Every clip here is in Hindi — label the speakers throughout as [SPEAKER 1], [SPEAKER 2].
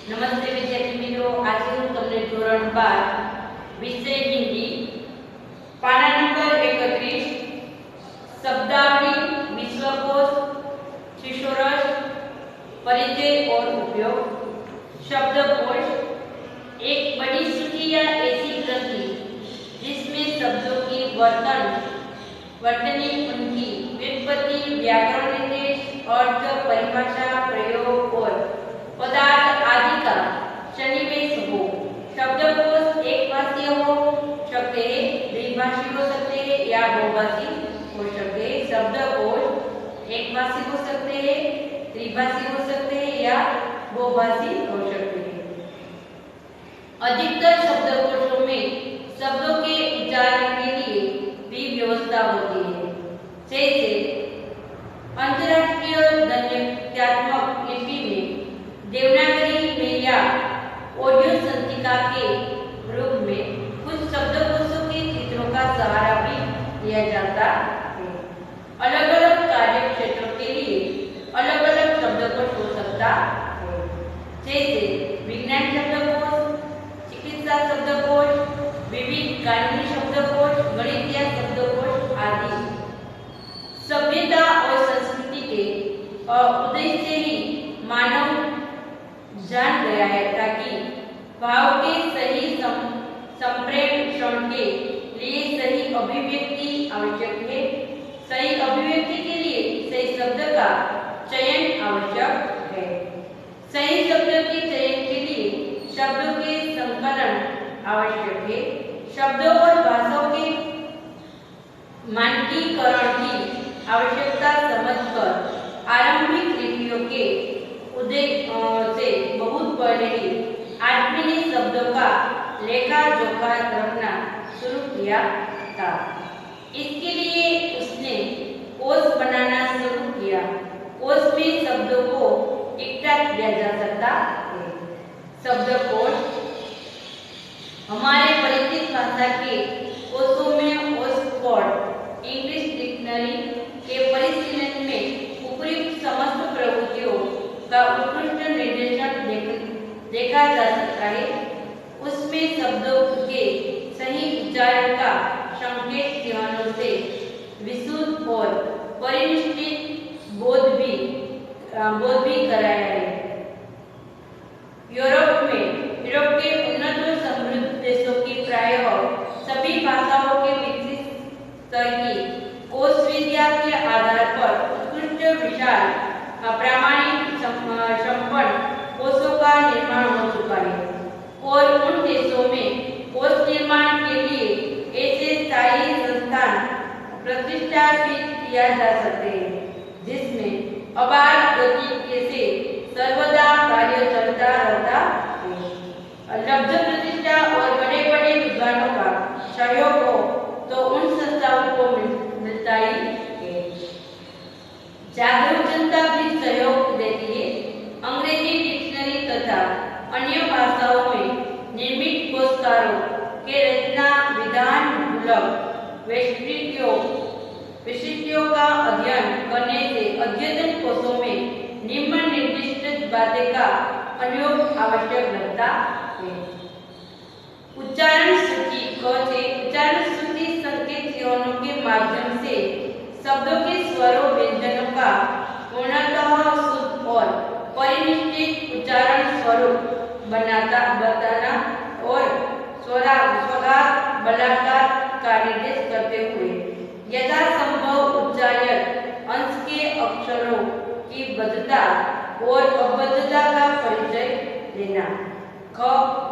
[SPEAKER 1] नमस्ते विद्यार्थी मित्रों, आज हूँ तमने धोरण 12 विषय हिंदी पाना नंबर 31 शब्दावली विश्वकोश थिसॉरस परिचय और उपयोग। शब्दकोश एक बड़ी सूची या ऐसी ग्रंथि जिसमें शब्दों की वर्तनी, उनकी व्युत्पत्ति, व्याकरण निर्देश, अर्थ, परिभाषा, प्रयोग और पदार्थ आदि का सन्निवेश हो। शब्दकोश एक भाषीय हो सकते हैं, द्विभाषी हो सकते हैं या बहुभाषी हो सकते हैं। शब्दकोश एक भाषी हो सकते हैं, त्रिभाषी हो सकते हैं या बहुभाषी हो सकते हैं। अधिकतर शब्दकोशों में शब्दों के उच्चारण के लिए भी व्यवस्था होती है, जैसे अंतर्राष्ट्रीय ध्वन्यात्मक लिपि में, देवनागरी में या ऑडियो संचिका के रूप में कुछ शब्दकोशों के चित्रों का सहारा भी लिया जाता है। अलग अलग कार्य क्षेत्रों के लिए अलग अलग शब्दकोश हो सकता है, जैसे विज्ञान शब्दकोश, चिकित्सा शब्दकोश, विविध कानूनी शब्दकोश, गणितीय शब्दकोश आदि। सभ्यता और संस्कृति के उदय से ही मानव जान गया है ताकि भाव के सही संप्रेषण के लिए सही अभिव्यक्ति आवश्यक है। सही अभिव्यक्ति के लिए सही शब्द का चयन आवश्यक है। सही शब्द के चयन के लिए शब्दों के संकलन आवश्यक है। शब्दों और भाषाओं के मानकीकरण की आवश्यकता समझकर आरंभिक लिपियों के उदय से बहुत पहले ही आदमी ने शब्दों का लेखा जोखा रखना शुरू किया था। इसके लिए उसने कोश बनाना शुरू किया। कोश में शब्दों को इकट्ठा किया जा सकता है। शब्दकोश हमारे परिचित भाषा के कोशों में ऑक्सफोर्ड इंग्लिश डिक्शनरी के परिशीलन में उपयुक्त समस्त प्रवृत्तियों का उत्कृष्ट निर्देशन देखा जा सकता है। उसमें शब्दों के सही उच्चारण का संकेत चिन्हों से विशुद्ध और परिनिष्ठित बोध भी कराया है। यूरोप के उन्नत और समृद्ध देशों की प्रायः सभी भाषाओं के विकसित स्तर की कोश विद्या के आधार पर उत्कृष्ट विशाल प्रामाणिक संपन्न कोशों का निर्माण हो चुका है और उन देशों में कोश निर्माण के लिए ऐसे स्थायी संस्थान प्रतिष्ठापित किया जा सकते हैं जिसमें अबाध गति से सर्वदा कार्य चलता रहता है। लब्ध प्रतिष्ठा और बड़े बड़े विद्वानों का सहयोग हो तो उन संस्थाओं को मिलता ही है। जागरूक जनता भी सहयोग देती है। अंग्रेजी डिक्शनरी तथा अन्य भाषाओं में निर्मित कोशकारों के रचना विधान मूलक विशिष्टियों का अध्ययन करने से अद्यतन कोशों में निम्न निर्दिष्ट बातें का अनुयोग आवश्यक लगता है। उच्चारण सूची उच्चारण सूची संकेत चिन्हों के माध्यम से शब्दों के स्वरों व्यंजनों का पूर्णतः शुद्ध और परिनिष्ठित उच्चारण स्वरूप बताना और स्वगात बलाकार का निर्देश करते हुए यथासंभव उच्चारण अंश के अक्षरों की बद्धता और अबद्धता का परिचय देना। ख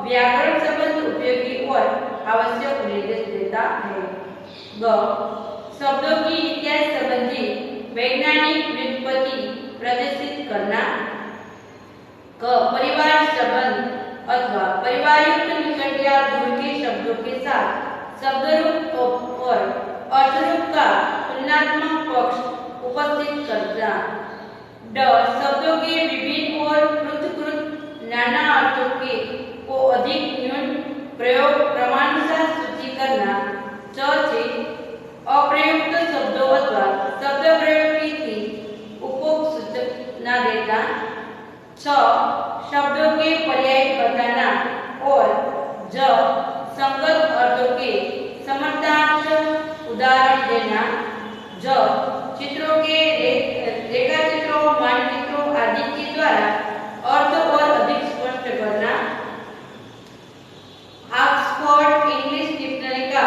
[SPEAKER 1] व्याकरण संबंध उपयोगी और आवश्यक निर्देश देता है। ग शब्दों की इत्यादि संबंधी वैज्ञानिक व्युत्पत्ति प्रदर्शित करना। क परिवार संबंध अथवा परिवारयुक्त निकट या दूर के शब्दों के साथ शब्दरूप और अर्थरूप का तुलनात्मक पक्ष उपस्थित करना। ड शब्दों के विभिन्न और पृथक नाना अर्थों के को अधिक न्यून प्रयोग क्रमानुसार सूची करना। च अप्रयुक्त शब्दों अथवा शब्द प्रयोग की उपोक्त सूचना देना। 6 शब्दों के पर्याय बताना और ज संगत अर्थों के समर्थार्थ उदाहरण देना। ज चित्रों के रेखाचित्रों, मानचित्रों आदि के द्वारा अर्थ और अधिक स्पष्ट करना। ऑक्सफोर्ड इंग्लिश डिक्शनरी का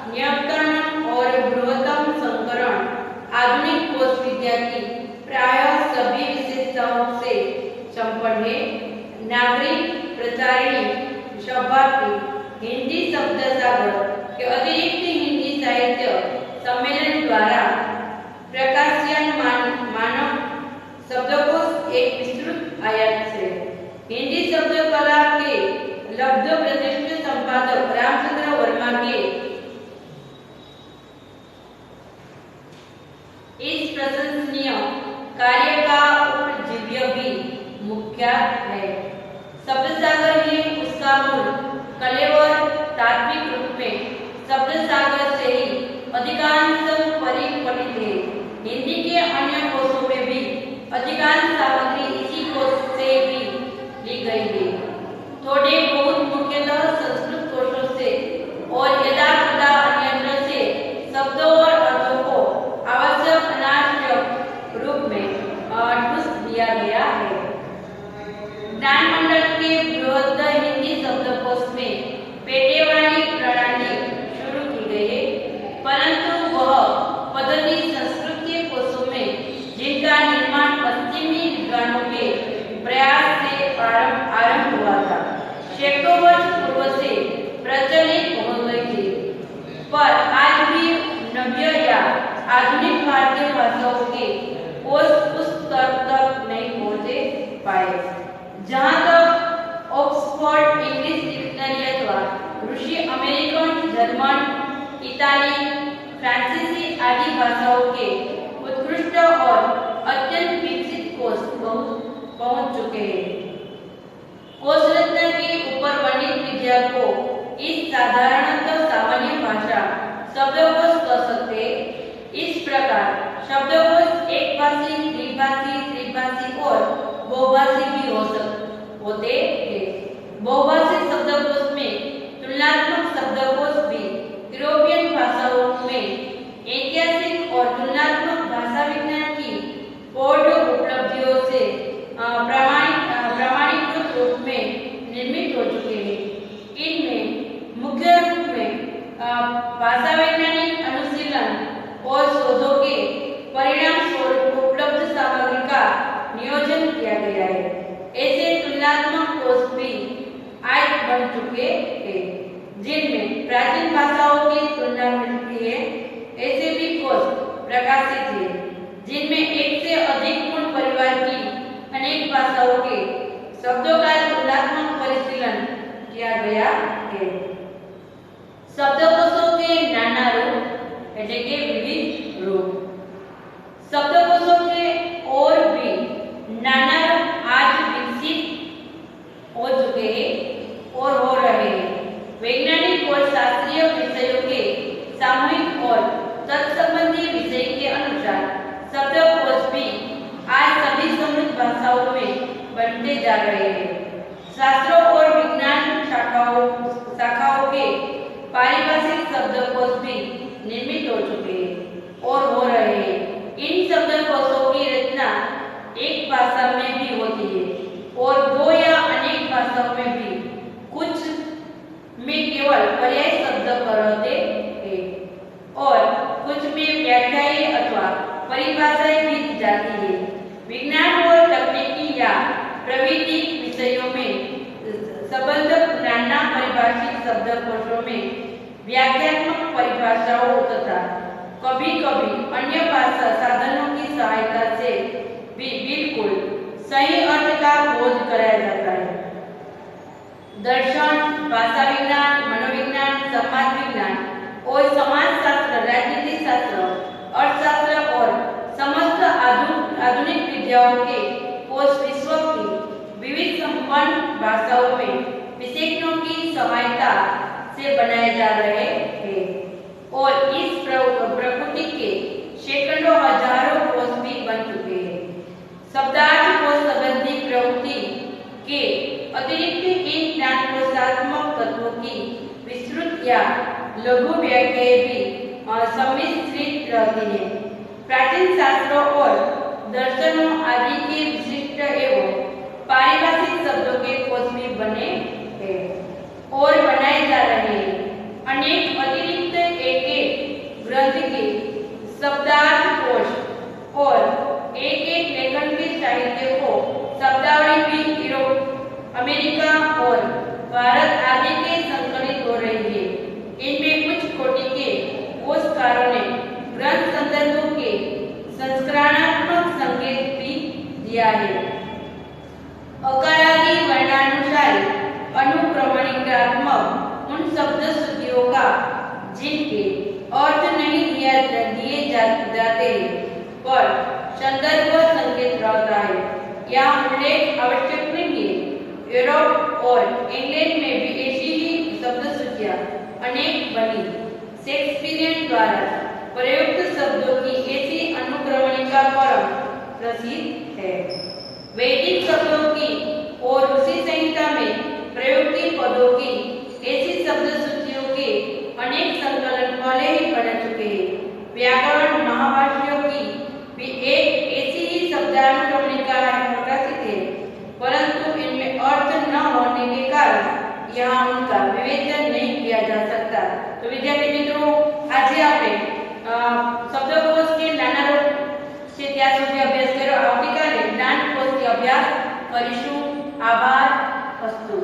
[SPEAKER 1] न्यूनतम और बृहत्तम संस्करण आधुनिक कोश विद्या की प्रायः सभी विशेषताओं से संपन्न है। नागरिक प्रचारिणी शब्दार्थी हिंदी शब्द सागर के अतिरिक्त हिंदी साहित्य सम्मेलन द्वारा प्रकाशन मानव शब्दकोश एक विस्तृत आयात है। हिंदी शब्द कला के लब्ध प्रतिष्ठित संपादक रामचंद्र वर्मा के इस प्रशंसनीय कार्य का उपजीव्य भी मुख्य है। शब्द सागर ही उसका मूल कलेवर तात्विक रूप में शब्द सागर से ही अधिकांश परिकलित है। हिंदी के अन्य कोशों में भी अधिकांश सामग्री इसी कोश से भी ली गई है। थोड़े बहुत मुख्यतः संस्कृत कोशों से और यदा कदा अन्यत्र से शब्दों और अर्थों को आवश्यक अनावश्यक रूप में ठूस दिया गया है। ज्ञान मंडल के बृहद हिंदी शब्दकोश में पेटेवाणी प्रणाली शुरू की गई है, परंतु वह पद्धति संस्कृत के कोशों में जिनका निर्माण पश्चिमी विद्वानों के प्रयास से आरंभ हुआ था, सैकड़ों वर्ष पूर्व से प्रचलित हो गई थी, पर आज भी नव्य या आधुनिक भारतीय भाषाओं के कोश उस स्तर तक नहीं पहुंचे पाए जहां तक ऑक्सफोर्ड इंग्लिश डिक्शनरी अथवा रूसी, अमेरिकन, जर्मन, इताली, फ्रांसीसी आदि भाषाओं के उत्कृष्ट और अत्यंत विकसित कोश पहुंच चुके हैं। कोश रचना के ऊपर वर्णित विद्या को इस साधारणतः सामान्य भाषा शब्दकोश कह सकते हैं। इस प्रकार शब्दकोश एकभाषी, द्विभाषी, त्रिभाषी और बहुभाषी भी होते हैं। बहुभाषी शब्दकोश में तुलनात्मक शब्दकोश भी यूरोपियन भाषाओं में ऐतिहासिक और तुलनात्मक भाषा विज्ञान की प्रौढ़ उपलब्धियों से प्रमाणीकृत रूप में निर्मित हो चुके हैं। इनमें मुख्य रूप में भाषा वैज्ञानिक अनुशीलन और शोधों के परिणाम स्वरूप उपलब्ध सामग्री का नियोजन किया गया है। ऐसे तुलनात्मक कोश भी आज बन चुके हैं जिनमें प्राचीन भाषाओं की तुलना मिलती है। ऐसे भी कोश प्रकाशित है जिनमें एक से अधिक गुण परिवार की अनेक भाषाओं के शब्दों का तुलनात्मक परिशीलन किया गया है। शब्दकोशों के नाना रूप એટલે કે વિવિધ रूप। शब्दकोशों के और भी नाना रूप आज विकसित हो चुके हैं और हो रहे हैं। वैज्ञानिक और शास्त्रीय विषयों के सामूहिक और तत्संबंधी विषय के अनुसार शब्दकोश भी आज सभी समृद्ध भाषाओं में बनते जा रहे हैं। शास्त्रों और विज्ञान शाखाओं के पारिभाषिक शब्दकोश भी निर्मित हो चुके हैं और हो रहे हैं। इन शब्दकोशों की रचना एक भाषा में भी होती है और दो या अनेक भाषाओं में भी, कुछ में केवल पर्याय शब्द रहते हैं और कुछ में व्याख्याएं अथवा परिभाषाएं भी जाती है। विज्ञान और तकनीकी या प्राविधिक विषयों में संबंध नाना परिभाषिक शब्दकोशों में व्याख्यात्मक परिभाषाओं तथा कभी-कभी अन्य भाषा साधनों की सहायता से भी बिल्कुल सही अर्थ का बोध कराया जाता है। दर्शन, भाषा विज्ञान, मनोविज्ञान, समाज विज्ञान और समाजशास्त्र, राजनीति शास्त्र, अर्थशास्त्र और समस्त आधुनिक विद्याओं के कोश विश्व की विविध संपन्न भाषाओं में विशेषज्ञों की सहायता से बनाए जा रहे हैं और इस प्रकृति के सैकड़ों हजारों कोश भी बन चुके हैं। शब्दार्थ कोश संबंधी प्रवृत्ति के अतिरिक्त इन ज्ञानकोशात्मक तत्वों की विस्तृत या लघु व्याख्याएं भी सम्मिश्रित रहती है। प्राचीन शास्त्रों और दर्शनों आदि के विशिष्ट एवं पारिभाषिक शब्दों के कोश भी बने हैं और बनाए जा रहे हैं। अनेक अतिरिक्त एक ग्रंथ के शब्दार्थ कोश और एक लेखन के साहित्य को शब्दावली भी यूरोप, अमेरिका और भारत आदि के संकलित हो रही है। इनमें उच्च कोटि के कोशकारों ने ग्रंथ संदर्भों के संस्करणात्मक संकेत भी दिया है। अकारादि वर्णानुसारी अनुक्रमणिकात्मक उन शब्द श्रुतियों का जिनके अर्थ नहीं दिए जाते हैं पर संदर्भ संकेत रहता है। यहाँ उल्लेख आवश्यक नहीं है। यूरोप और इंग्लैंड में भी ऐसी ही शब्द श्रुतियाँ अनेक बनी। शेक्सपियरियन द्वारा प्रयुक्त शब्दों की ऐसी अनुक्रमणिका परम प्रसिद्ध है। वैदिक शब्दों की और ऋषि संहिता में प्रयुक्त पदों की ऐसी शब्द सूचियों के अनेक संकलन पहले ही बन चुके हैं। व्याकरण महाभाष्यों की भी एक ऐसी ही शब्दानुक्रमणिका प्रकाशित है, परंतु इनमें अर्थ न होने के कारण यहाँ उनका विवेचन नहीं किया जा सकता। तो विद्यार्थी मित्रों, आज આપણે શબ્દકોશ કે નાના રૂપ છે ત્યાં સુધી અભ્યાસ કર્યો। આવતીકાલે જ્ઞાનકોશથી અભ્યાસ કરીશું। આભાર। અસ્તુ।